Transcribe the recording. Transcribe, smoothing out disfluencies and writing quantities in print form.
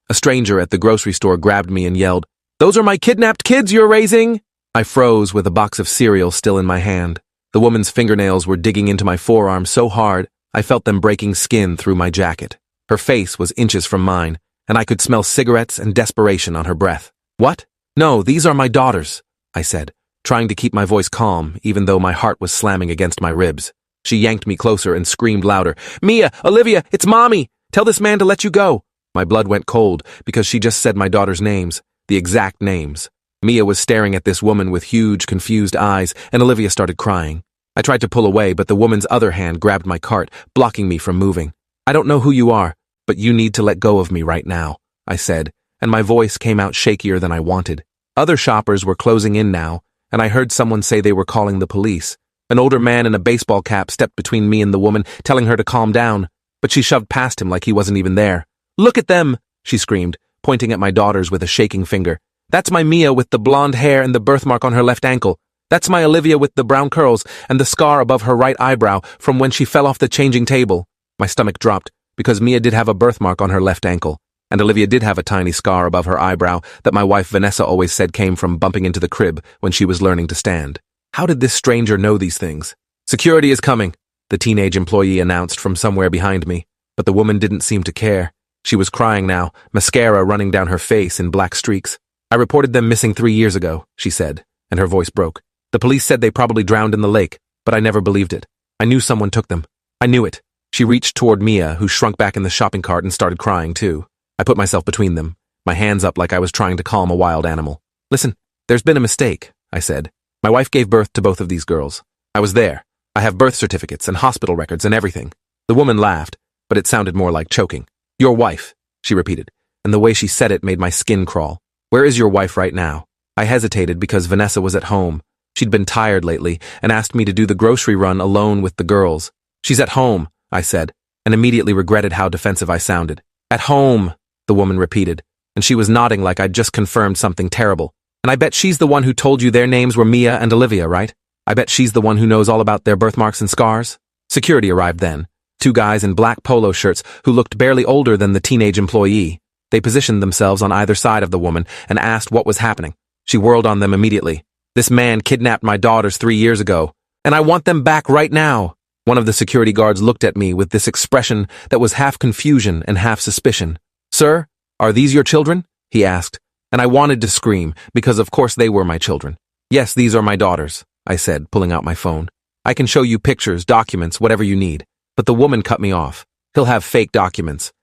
A stranger at the grocery store grabbed me and yelled, "Those are my kidnapped kids you're raising!" I froze with a box of cereal still in my hand. The woman's fingernails were digging into my forearm so hard, I felt them breaking skin through my jacket. Her face was inches from mine, and I could smell cigarettes and desperation on her breath. "What? No, these are my daughters," I said, trying to keep my voice calm even though my heart was slamming against my ribs. She yanked me closer and screamed louder, "Mia, Olivia, it's Mommy! Tell this man to let you go!" My blood went cold because she just said my daughter's names, the exact names. Mia was staring at this woman with huge, confused eyes, and Olivia started crying. I tried to pull away, but the woman's other hand grabbed my cart, blocking me from moving. "I don't know who you are, but you need to let go of me right now," I said, and my voice came out shakier than I wanted. Other shoppers were closing in now, and I heard someone say they were calling the police. An older man in a baseball cap stepped between me and the woman, telling her to calm down, but she shoved past him like he wasn't even there. "Look at them!" she screamed, pointing at my daughters with a shaking finger. "That's my Mia with the blonde hair and the birthmark on her left ankle. That's my Olivia with the brown curls and the scar above her right eyebrow from when she fell off the changing table." My stomach dropped, because Mia did have a birthmark on her left ankle, and Olivia did have a tiny scar above her eyebrow that my wife Vanessa always said came from bumping into the crib when she was learning to stand. How did this stranger know these things? "Security is coming," the teenage employee announced from somewhere behind me, but the woman didn't seem to care. She was crying now, mascara running down her face in black streaks. "I reported them missing 3 years ago," she said, and her voice broke. "The police said they probably drowned in the lake, but I never believed it. I knew someone took them. I knew it." She reached toward Mia, who shrunk back in the shopping cart and started crying too. I put myself between them, my hands up like I was trying to calm a wild animal. "Listen, there's been a mistake," I said. "My wife gave birth to both of these girls. I was there. I have birth certificates and hospital records and everything." The woman laughed, but it sounded more like choking. "Your wife," she repeated, and the way she said it made my skin crawl. "Where is your wife right now?" I hesitated because Vanessa was at home. She'd been tired lately and asked me to do the grocery run alone with the girls. "She's at home," I said, and immediately regretted how defensive I sounded. "At home," the woman repeated, and she was nodding like I'd just confirmed something terrible. "And I bet she's the one who told you their names were Mia and Olivia, right? I bet she's the one who knows all about their birthmarks and scars?" Security arrived then. 2 guys in black polo shirts who looked barely older than the teenage employee. They positioned themselves on either side of the woman and asked what was happening. She whirled on them immediately. "This man kidnapped my daughters 3 years ago, and I want them back right now." One of the security guards looked at me with this expression that was half confusion and half suspicion. "Sir, are these your children?" he asked, and I wanted to scream because of course they were my children. "Yes, these are my daughters," I said, pulling out my phone. "I can show you pictures, documents, whatever you need." But the woman cut me off. "He'll have fake documents.